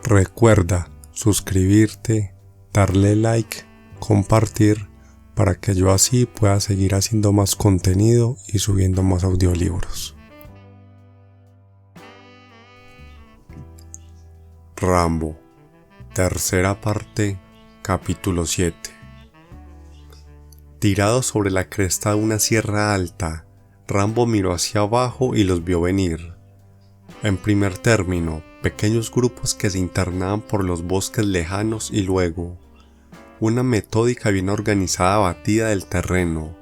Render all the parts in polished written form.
Recuerda suscribirte, darle like, compartir, para que yo así pueda seguir haciendo más contenido y subiendo más audiolibros. Rambo, tercera parte, capítulo 7. Tirado sobre la cresta de una sierra alta, Rambo miró hacia abajo y los vio venir. En primer término, pequeños grupos que se internaban por los bosques lejanos y luego, una metódica y bien organizada batida del terreno,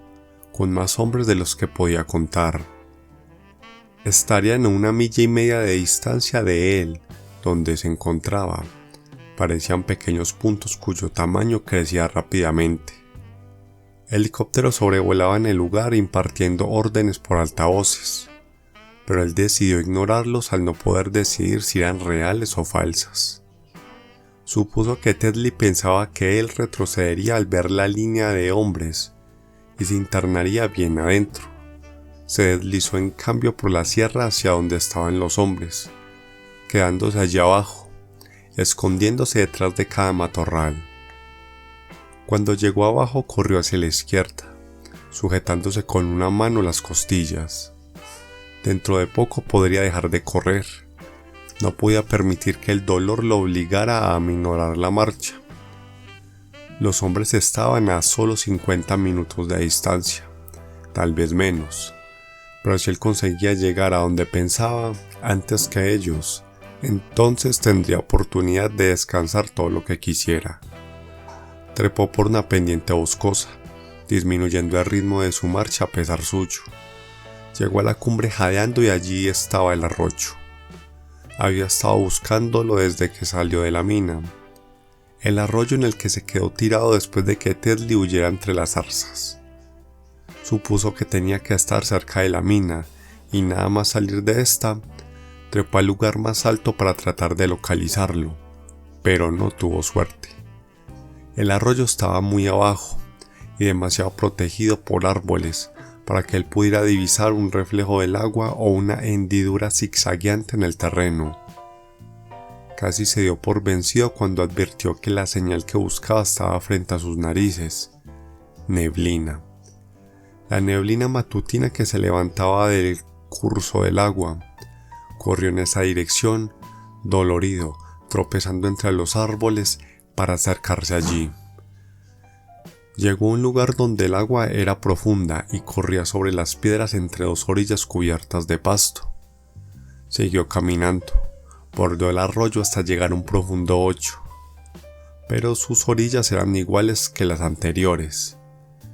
con más hombres de los que podía contar. Estarían a 1,5 millas de distancia de él, donde se encontraba. Parecían pequeños puntos cuyo tamaño crecía rápidamente. Helicópteros sobrevolaban el lugar impartiendo órdenes por altavoces, pero él decidió ignorarlos al no poder decidir si eran reales o falsas. Supuso que Tedley pensaba que él retrocedería al ver la línea de hombres y se internaría bien adentro. Se deslizó en cambio por la sierra hacia donde estaban los hombres, quedándose allí abajo, escondiéndose detrás de cada matorral. Cuando llegó abajo corrió hacia la izquierda, sujetándose con una mano las costillas. Dentro de poco podría dejar de correr. No podía permitir que el dolor lo obligara a aminorar la marcha. Los hombres estaban a solo 50 minutos de distancia, tal vez menos, pero si él conseguía llegar a donde pensaba antes que ellos, entonces tendría oportunidad de descansar todo lo que quisiera. Trepó por una pendiente boscosa, disminuyendo el ritmo de su marcha a pesar suyo. Llegó a la cumbre jadeando y allí estaba el arroyo. Había estado buscándolo desde que salió de la mina. El arroyo en el que se quedó tirado después de que Tedley huyera entre las zarzas. Supuso que tenía que estar cerca de la mina y nada más salir de esta, trepó al lugar más alto para tratar de localizarlo, pero no tuvo suerte. El arroyo estaba muy abajo y demasiado protegido por árboles para que él pudiera divisar un reflejo del agua o una hendidura zigzagueante en el terreno. Casi se dio por vencido cuando advirtió que la señal que buscaba estaba frente a sus narices. Neblina. La neblina matutina que se levantaba del curso del agua. Corrió en esa dirección, dolorido, tropezando entre los árboles para acercarse allí. Llegó a un lugar donde el agua era profunda y corría sobre las piedras entre dos orillas cubiertas de pasto. Siguió caminando, bordeó el arroyo hasta llegar a un profundo hoyo, pero sus orillas eran iguales que las anteriores.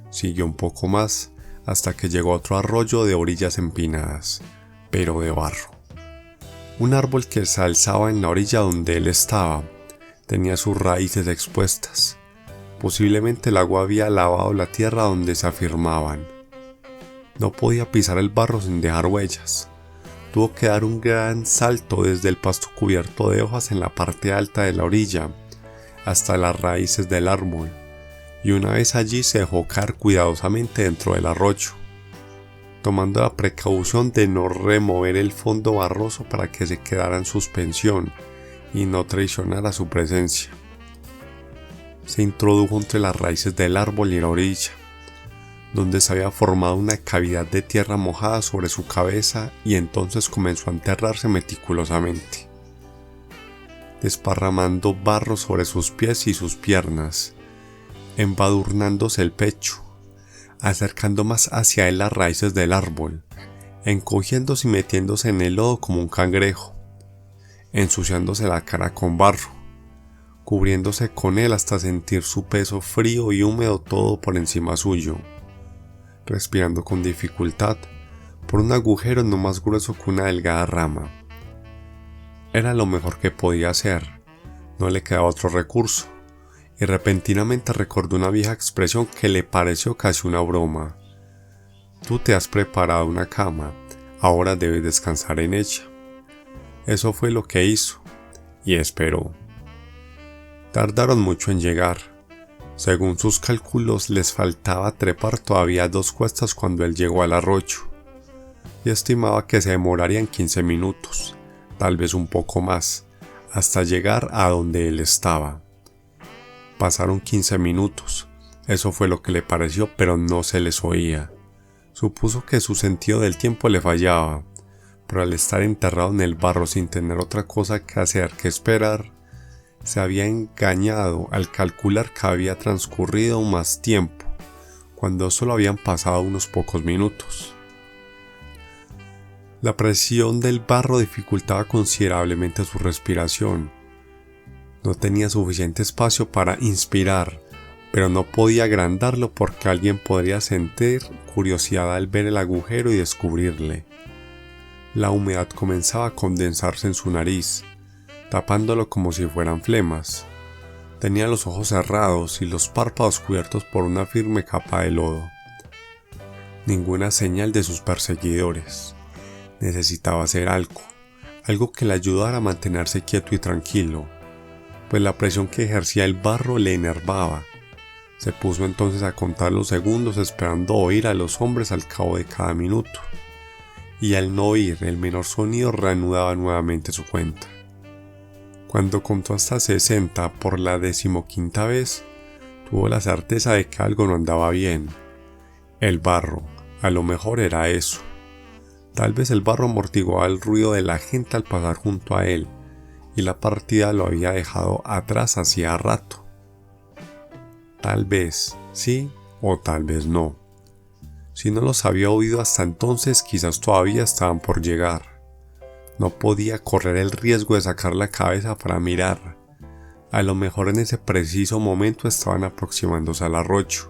Siguió un poco más hasta que llegó a otro arroyo de orillas empinadas, pero de barro. Un árbol que se alzaba en la orilla donde él estaba tenía sus raíces expuestas. Posiblemente el agua había lavado la tierra donde se afirmaban. No podía pisar el barro sin dejar huellas. Tuvo que dar un gran salto desde el pasto cubierto de hojas en la parte alta de la orilla hasta las raíces del árbol, y una vez allí se dejó caer cuidadosamente dentro del arroyo, tomando la precaución de no remover el fondo barroso para que se quedara en suspensión y no traicionara su presencia. Se introdujo entre las raíces del árbol y la orilla, donde se había formado una cavidad de tierra mojada sobre su cabeza, y entonces comenzó a enterrarse meticulosamente, desparramando barro sobre sus pies y sus piernas, embadurnándose el pecho, acercando más hacia él las raíces del árbol, encogiéndose y metiéndose en el lodo como un cangrejo, ensuciándose la cara con barro, cubriéndose con él hasta sentir su peso frío y húmedo todo por encima suyo, respirando con dificultad por un agujero no más grueso que una delgada rama. Era lo mejor que podía hacer, no le quedaba otro recurso, y repentinamente recordó una vieja expresión que le pareció casi una broma. Tú te has preparado una cama, ahora debes descansar en ella. Eso fue lo que hizo, y esperó. Tardaron mucho en llegar. Según sus cálculos, les faltaba trepar todavía 2 cuestas cuando él llegó al arroyo, y estimaba que se demorarían 15 minutos, tal vez un poco más, hasta llegar a donde él estaba. Pasaron 15 minutos, eso fue lo que le pareció, pero no se les oía. Supuso que su sentido del tiempo le fallaba, pero al estar enterrado en el barro sin tener otra cosa que hacer que esperar, se había engañado al calcular que había transcurrido más tiempo, cuando solo habían pasado unos pocos minutos. La presión del barro dificultaba considerablemente su respiración. No tenía suficiente espacio para inspirar, pero no podía agrandarlo porque alguien podría sentir curiosidad al ver el agujero y descubrirle. La humedad comenzaba a condensarse en su nariz, tapándolo como si fueran flemas. Tenía los ojos cerrados y los párpados cubiertos por una firme capa de lodo. Ninguna señal de sus perseguidores. Necesitaba hacer algo que le ayudara a mantenerse quieto y tranquilo, pues la presión que ejercía el barro le enervaba. Se puso entonces a contar los segundos esperando oír a los hombres al cabo de cada minuto, y al no oír el menor sonido reanudaba nuevamente su cuenta. Cuando contó hasta 60 por la 15ª vez, tuvo la certeza de que algo no andaba bien. El barro, a lo mejor era eso. Tal vez el barro amortiguaba el ruido de la gente al pasar junto a él, y la partida lo había dejado atrás hacía rato. Tal vez sí o tal vez no. Si no los había oído hasta entonces, quizás todavía estaban por llegar. No podía correr el riesgo de sacar la cabeza para mirar. A lo mejor en ese preciso momento estaban aproximándose al arroyo,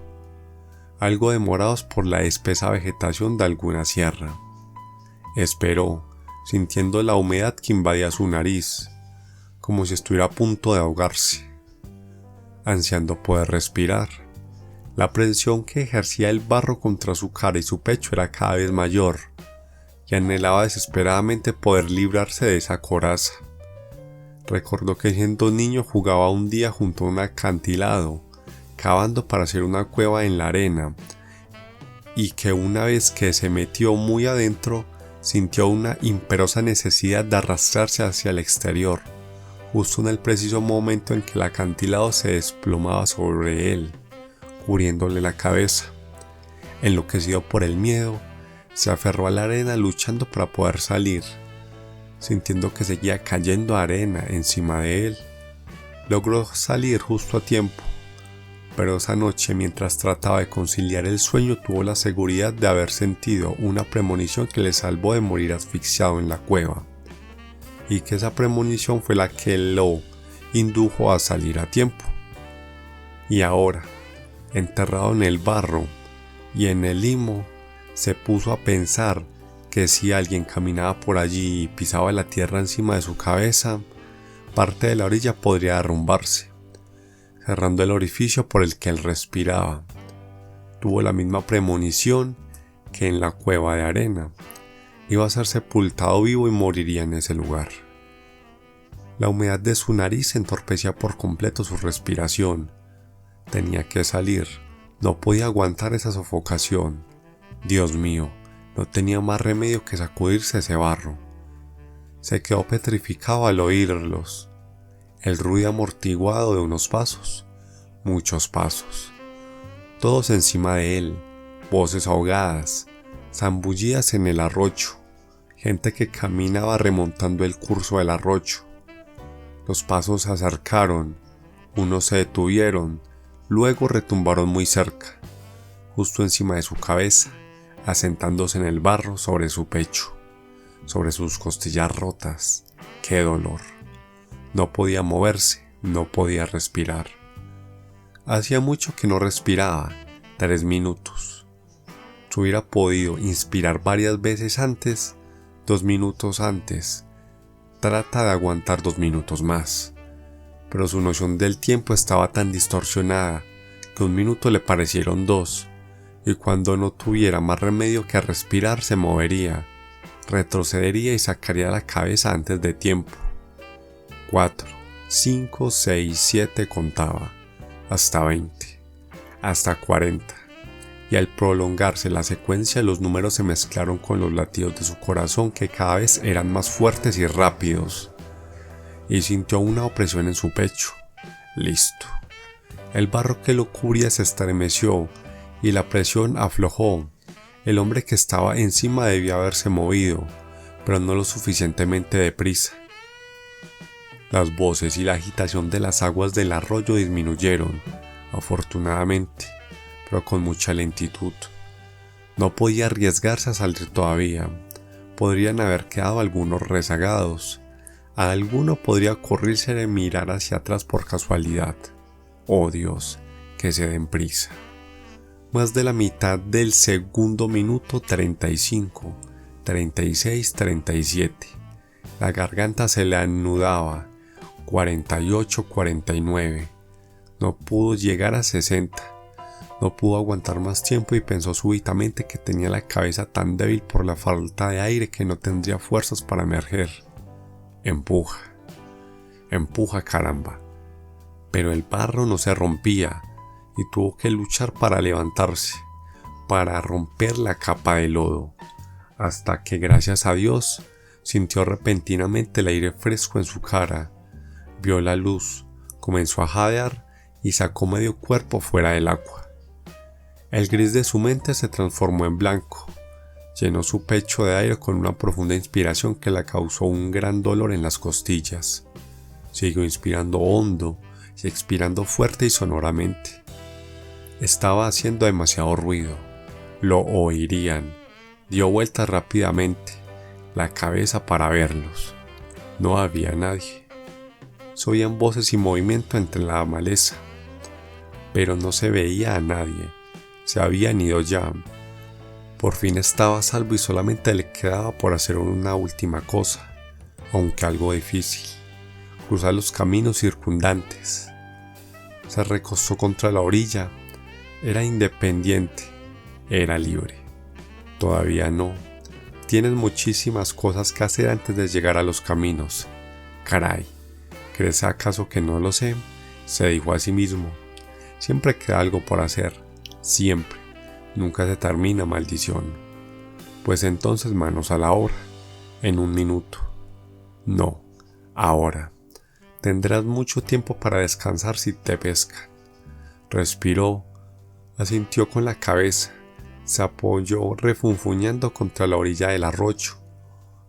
algo demorados por la espesa vegetación de alguna sierra. Esperó, sintiendo la humedad que invadía su nariz, como si estuviera a punto de ahogarse, ansiando poder respirar. La presión que ejercía el barro contra su cara y su pecho era cada vez mayor, y anhelaba desesperadamente poder librarse de esa coraza. Recordó que siendo niño jugaba un día junto a un acantilado, cavando para hacer una cueva en la arena, y que una vez que se metió muy adentro, sintió una imperiosa necesidad de arrastrarse hacia el exterior, justo en el preciso momento en que el acantilado se desplomaba sobre él, cubriéndole la cabeza. Enloquecido por el miedo, se aferró a la arena luchando para poder salir, sintiendo que seguía cayendo arena encima de él. Logró salir justo a tiempo, pero esa noche, mientras trataba de conciliar el sueño, tuvo la seguridad de haber sentido una premonición que le salvó de morir asfixiado en la cueva, y que esa premonición fue la que lo indujo a salir a tiempo. Y ahora, enterrado en el barro y en el limo, se puso a pensar que si alguien caminaba por allí y pisaba la tierra encima de su cabeza, parte de la orilla podría derrumbarse, cerrando el orificio por el que él respiraba. Tuvo la misma premonición que en la cueva de arena. Iba a ser sepultado vivo y moriría en ese lugar. La humedad de su nariz entorpecía por completo su respiración. Tenía que salir. No podía aguantar esa sofocación. Dios mío, no tenía más remedio que sacudirse ese barro. Se quedó petrificado al oírlos. El ruido amortiguado de unos pasos, muchos pasos, todos encima de él, voces ahogadas, zambullidas en el arroyo, gente que caminaba remontando el curso del arroyo. Los pasos se acercaron, unos se detuvieron, luego retumbaron muy cerca, justo encima de su cabeza, asentándose en el barro sobre su pecho, sobre sus costillas rotas. ¡Qué dolor! No podía moverse, no podía respirar. Hacía mucho que no respiraba, 3 minutos. Si hubiera podido inspirar varias veces antes, 2 minutos antes. Trata de aguantar 2 minutos más. Pero su noción del tiempo estaba tan distorsionada que 1 minuto le parecieron 2, y cuando no tuviera más remedio que respirar se movería, retrocedería y sacaría la cabeza antes de tiempo. 4, 5, 6, 7 contaba, hasta 20, hasta 40, y al prolongarse la secuencia los números se mezclaron con los latidos de su corazón que cada vez eran más fuertes y rápidos, y sintió una opresión en su pecho. Listo. El barro que lo cubría se estremeció y la presión aflojó. El hombre que estaba encima debía haberse movido, pero no lo suficientemente deprisa. Las voces y la agitación de las aguas del arroyo disminuyeron, afortunadamente, pero con mucha lentitud. No podía arriesgarse a salir todavía. Podrían haber quedado algunos rezagados. A alguno podría ocurrirse de mirar hacia atrás por casualidad. Oh Dios, que se den prisa. Más de la mitad del segundo minuto 35, 36, 37. La garganta se le anudaba. 48, 49. No pudo llegar a 60. No pudo aguantar más tiempo y pensó súbitamente que tenía la cabeza tan débil por la falta de aire que no tendría fuerzas para emerger. Empuja. Empuja, caramba. Pero el barro no se rompía y tuvo que luchar para levantarse, para romper la capa de lodo, hasta que, gracias a Dios, sintió repentinamente el aire fresco en su cara, vio la luz, comenzó a jadear y sacó medio cuerpo fuera del agua. El gris de su mente se transformó en blanco, llenó su pecho de aire con una profunda inspiración que le causó un gran dolor en las costillas. Siguió inspirando hondo y expirando fuerte y sonoramente. Estaba haciendo demasiado ruido. Lo oirían. Dio vueltas rápidamente la cabeza para verlos. No había nadie. Se oían voces y movimiento entre la maleza, pero no se veía a nadie. Se habían ido ya. Por fin estaba a salvo y solamente le quedaba por hacer una última cosa, aunque algo difícil: cruzar los caminos circundantes. Se recostó contra la orilla. Era independiente. Era libre. Todavía no. Tienes muchísimas cosas que hacer antes de llegar a los caminos. Caray, ¿crees acaso que no lo sé? Se dijo a sí mismo. Siempre queda algo por hacer. Siempre. Nunca se termina, maldición. Pues entonces manos a la obra. En un minuto. No, ahora. Tendrás mucho tiempo para descansar si te pescan. Respiró, asintió con la cabeza, se apoyó refunfuñando contra la orilla del arroyo,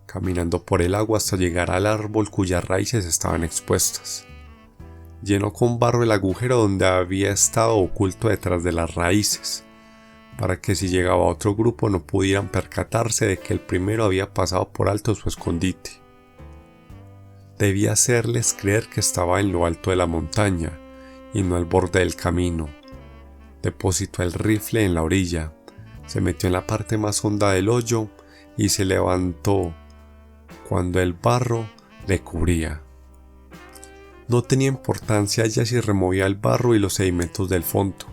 caminando por el agua hasta llegar al árbol cuyas raíces estaban expuestas. Llenó con barro el agujero donde había estado oculto detrás de las raíces, para que si llegaba otro grupo no pudieran percatarse de que el primero había pasado por alto su escondite. Debía hacerles creer que estaba en lo alto de la montaña y no al borde del camino. Depositó el rifle en la orilla, se metió en la parte más honda del hoyo y se levantó cuando el barro le cubría. No tenía importancia ya si removía el barro y los sedimentos del fondo.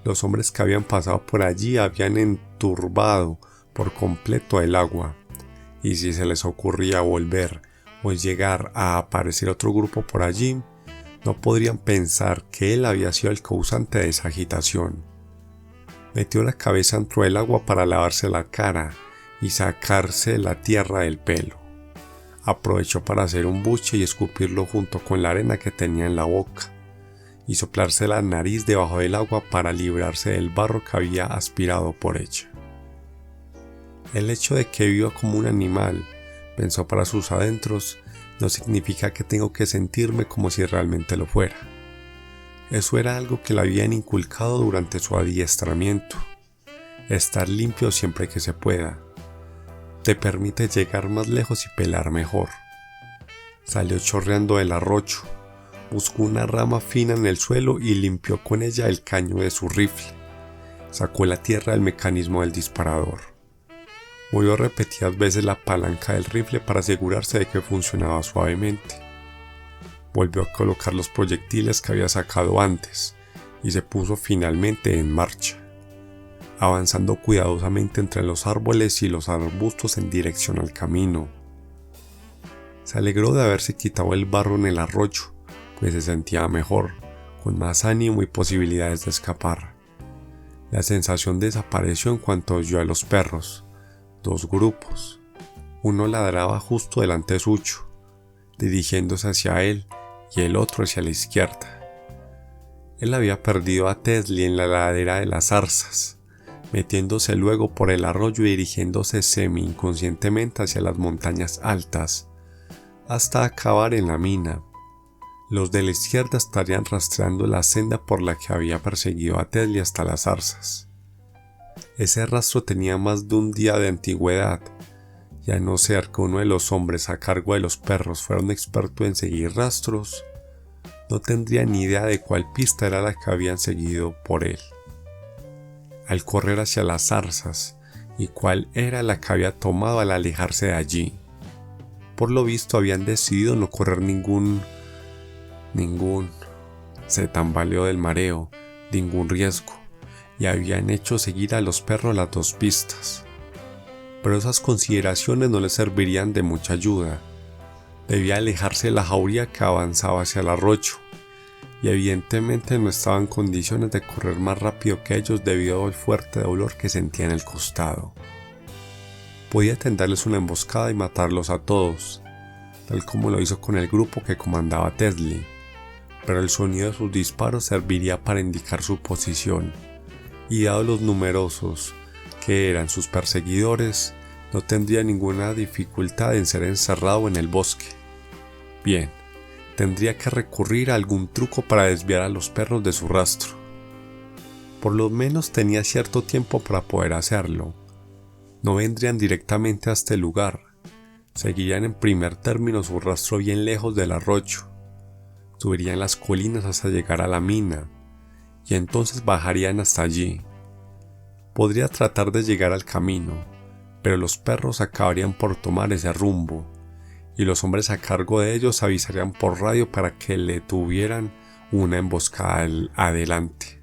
Los hombres que habían pasado por allí habían enturbado por completo el agua, y si se les ocurría volver o llegar a aparecer otro grupo por allí, no podrían pensar que él había sido el causante de esa agitación. Metió la cabeza dentro del agua para lavarse la cara y sacarse la tierra del pelo. Aprovechó para hacer un buche y escupirlo junto con la arena que tenía en la boca, y soplarse la nariz debajo del agua para librarse del barro que había aspirado por ella. El hecho de que viva como un animal, pensó para sus adentros, no significa que tengo que sentirme como si realmente lo fuera. Eso era algo que le habían inculcado durante su adiestramiento. Estar limpio siempre que se pueda te permite llegar más lejos y pelar mejor. Salió chorreando del arroyo, buscó una rama fina en el suelo y limpió con ella el caño de su rifle. Sacó la tierra del mecanismo del disparador. Movió repetidas veces la palanca del rifle para asegurarse de que funcionaba suavemente. Volvió a colocar los proyectiles que había sacado antes y se puso finalmente en marcha, avanzando cuidadosamente entre los árboles y los arbustos en dirección al camino. Se alegró de haberse quitado el barro en el arroyo, pues se sentía mejor, con más ánimo y posibilidades de escapar. La sensación desapareció en cuanto oyó a los perros. Dos grupos. Uno ladraba justo delante suyo. dirigiéndose hacia él y el otro hacia la izquierda. Él había perdido a Teslie en la ladera de las zarzas, metiéndose luego por el arroyo y dirigiéndose semi-inconscientemente hacia las montañas altas, hasta acabar en la mina. Los de la izquierda estarían rastreando la senda por la que había perseguido a Teslie hasta las zarzas. Ese rastro tenía más de un día de antigüedad, y a no ser que uno de los hombres a cargo de los perros fuera un experto en seguir rastros, no tendría ni idea de cuál pista era la que habían seguido por él al correr hacia las zarzas y cuál era la que había tomado al alejarse de allí. Por lo visto habían decidido no correr ningún se tambaleó del mareo, ningún riesgo, y habían hecho seguir a los perros las dos pistas. Pero esas consideraciones no les servirían de mucha ayuda. Debía alejarse de la jauría que avanzaba hacia el arroyo, y evidentemente no estaba en condiciones de correr más rápido que ellos debido al fuerte dolor que sentía en el costado. Podía tenderles una emboscada y matarlos a todos, tal como lo hizo con el grupo que comandaba Teslie, pero el sonido de sus disparos serviría para indicar su posición, y dados los numerosos que eran sus perseguidores, no tendría ninguna dificultad en ser encerrado en el bosque. Bien, tendría que recurrir a algún truco para desviar a los perros de su rastro. Por lo menos tenía cierto tiempo para poder hacerlo. No vendrían directamente a este lugar, seguirían en primer término su rastro bien lejos del arroyo, subirían las colinas hasta llegar a la mina, y entonces bajarían hasta allí. Podría tratar de llegar al camino, pero los perros acabarían por tomar ese rumbo, y los hombres a cargo de ellos avisarían por radio para que le tuvieran una emboscada adelante.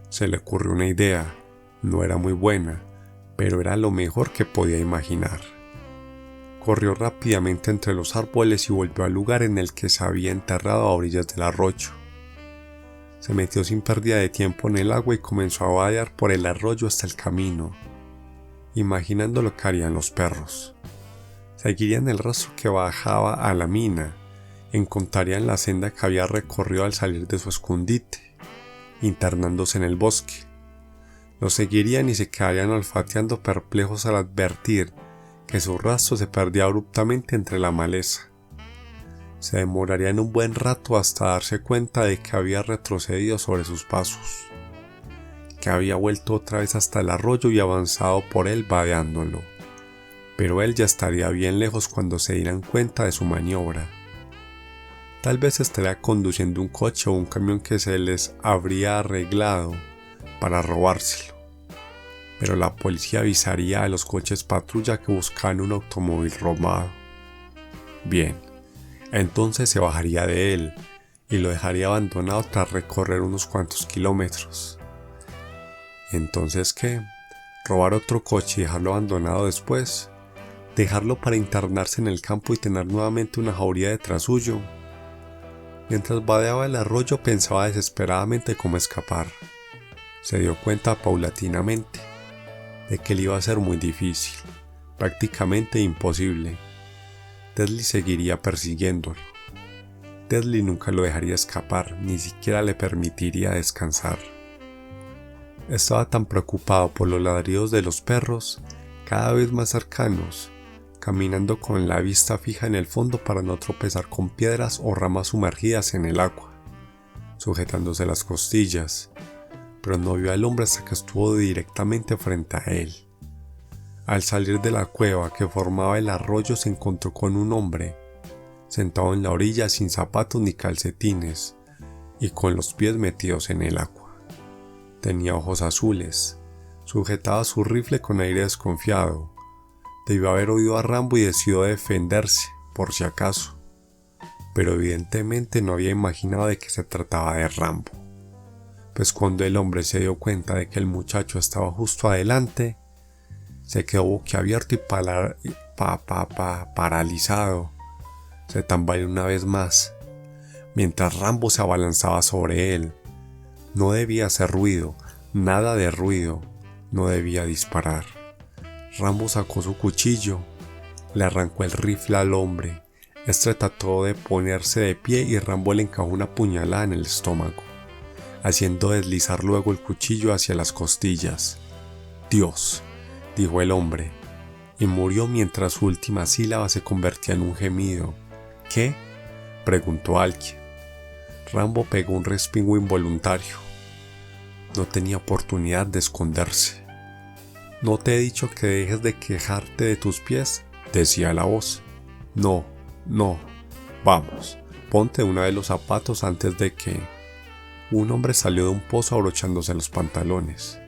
Se le ocurrió una idea, no era muy buena, pero era lo mejor que podía imaginar. Corrió rápidamente entre los árboles y volvió al lugar en el que se había enterrado a orillas del arroyo. Se metió sin pérdida de tiempo en el agua y comenzó a vadear por el arroyo hasta el camino, imaginando lo que harían los perros. Seguirían el rastro que bajaba a la mina, encontrarían la senda que había recorrido al salir de su escondite, internándose en el bosque. Lo seguirían y se quedarían olfateando perplejos al advertir que su rastro se perdía abruptamente entre la maleza. Se demorarían un buen rato hasta darse cuenta de que había retrocedido sobre sus pasos, que había vuelto otra vez hasta el arroyo y avanzado por él vadeándolo. Pero él ya estaría bien lejos cuando se dieran cuenta de su maniobra. Tal vez estaría conduciendo un coche o un camión que se les habría arreglado para robárselo, pero la policía avisaría a los coches patrulla que buscaban un automóvil robado. Bien, entonces se bajaría de él y lo dejaría abandonado tras recorrer unos cuantos kilómetros. ¿Entonces qué? ¿Robar otro coche y dejarlo abandonado después? ¿Dejarlo para internarse en el campo y tener nuevamente una jauría detrás suyo? Mientras vadeaba el arroyo pensaba desesperadamente cómo escapar. Se dio cuenta paulatinamente de que le iba a ser muy difícil, prácticamente imposible. Teslie seguiría persiguiéndolo. Teslie nunca lo dejaría escapar, ni siquiera le permitiría descansar. Estaba tan preocupado por los ladridos de los perros, cada vez más cercanos, caminando con la vista fija en el fondo para no tropezar con piedras o ramas sumergidas en el agua, sujetándose las costillas, pero no vio al hombre hasta que estuvo directamente frente a él. Al salir de la cueva que formaba el arroyo se encontró con un hombre, sentado en la orilla sin zapatos ni calcetines y con los pies metidos en el agua. Tenía ojos azules, sujetaba su rifle con aire desconfiado. Debió haber oído a Rambo y decidió defenderse, por si acaso, pero evidentemente no había imaginado de que se trataba de Rambo, pues cuando el hombre se dio cuenta de que el muchacho estaba justo adelante, se quedó boquiabierto y paralizado. Se tambaleó una vez más, mientras Rambo se abalanzaba sobre él. No debía hacer ruido, nada de ruido, no debía disparar. Rambo sacó su cuchillo Le arrancó el rifle al hombre. Este trató de ponerse de pie y Rambo le encajó una puñalada en el estómago, haciendo deslizar luego el cuchillo hacia las costillas. «Dios», dijo el hombre, y murió mientras su última sílaba se convertía en un gemido. «¿Qué?», preguntó alguien. Rambo pegó un respingo involuntario. No tenía oportunidad de esconderse. «¿No te he dicho que dejes de quejarte de tus pies?», decía la voz. «No, no, vamos, ponte una de los zapatos antes de que...». Un hombre salió de un pozo abrochándose los pantalones,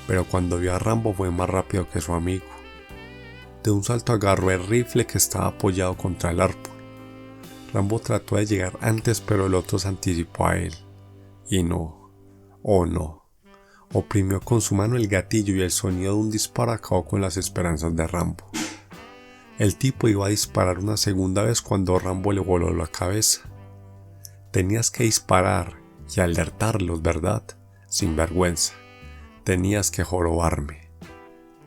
pero cuando vio a Rambo fue más rápido que su amigo. De un salto agarró el rifle que estaba apoyado contra el árbol. Rambo trató de llegar antes, pero el otro se anticipó a él. Y no, oh no, oprimió con su mano el gatillo y el sonido de un disparo acabó con las esperanzas de Rambo. El tipo iba a disparar una segunda vez cuando Rambo le voló la cabeza. «Tenías que disparar y alertarlos, ¿verdad? Sin vergüenza. Tenías que jorobarme».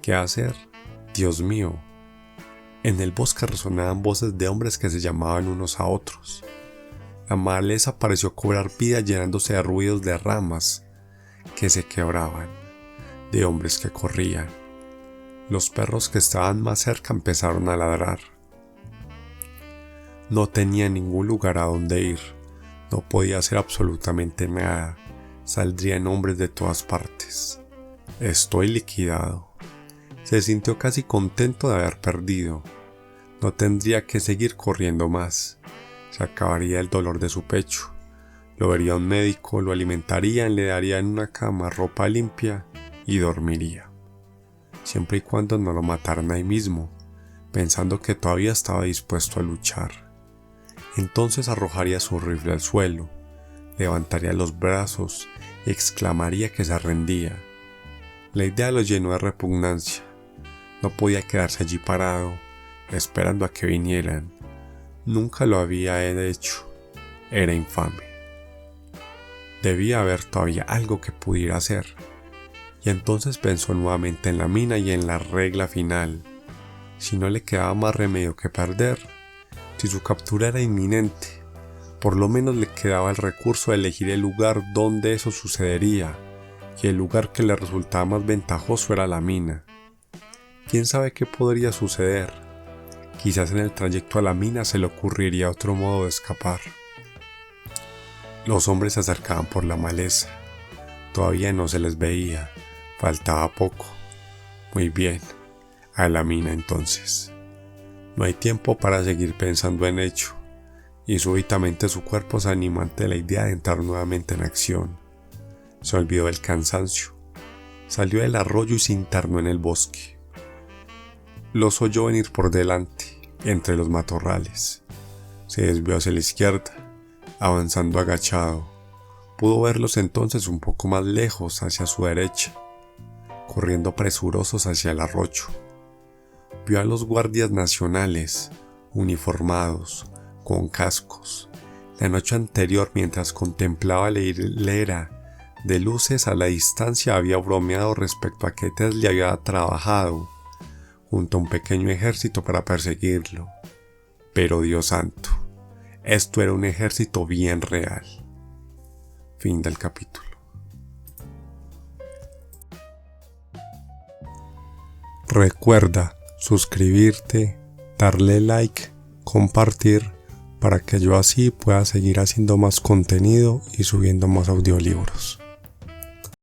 ¿Qué hacer? Dios mío. En el bosque resonaban voces de hombres que se llamaban unos a otros. La maleza pareció cobrar vida llenándose de ruidos de ramas que se quebraban, de hombres que corrían. Los perros que estaban más cerca empezaron a ladrar. No tenía ningún lugar a donde ir. No podía hacer absolutamente nada. Saldrían hombres de todas partes. Estoy liquidado. Se sintió casi contento de haber perdido. No tendría que seguir corriendo más. Se acabaría el dolor de su pecho. Lo vería un médico, lo alimentarían, le darían una cama, ropa limpia y dormiría. Siempre y cuando no lo mataran ahí mismo, pensando que todavía estaba dispuesto a luchar. Entonces arrojaría su rifle al suelo, levantaría los brazos y exclamaría que se rendía. La idea lo llenó de repugnancia. No podía quedarse allí parado, esperando a que vinieran. Nunca lo había hecho. Era infame. Debía haber todavía algo que pudiera hacer. Y entonces pensó nuevamente en la mina y en la regla final. Si no le quedaba más remedio que perder, si su captura era inminente, por lo menos le quedaba el recurso de elegir el lugar donde eso sucedería, y el lugar que le resultaba más ventajoso era la mina. ¿Quién sabe qué podría suceder? Quizás en el trayecto a la mina se le ocurriría otro modo de escapar. Los hombres se acercaban por la maleza. Todavía no se les veía. Faltaba poco. Muy bien, a la mina entonces. No hay tiempo para seguir pensando en ello, y súbitamente su cuerpo se animó ante la idea de entrar nuevamente en acción. Se olvidó del cansancio. Salió del arroyo y se internó en el bosque. Los oyó venir por delante, entre los matorrales. Se desvió hacia la izquierda, avanzando agachado. Pudo verlos entonces un poco más lejos, hacia su derecha, corriendo presurosos hacia el arroyo. Vio a los guardias nacionales, uniformados, con cascos. La noche anterior, mientras contemplaba la hilera de luces a la distancia, había bromeado respecto a que Tesla había trabajado junto a un pequeño ejército para perseguirlo. Pero Dios santo, esto era un ejército bien real. Fin del capítulo. Recuerda suscribirte, darle like, compartir, para que yo así pueda seguir haciendo más contenido y subiendo más audiolibros.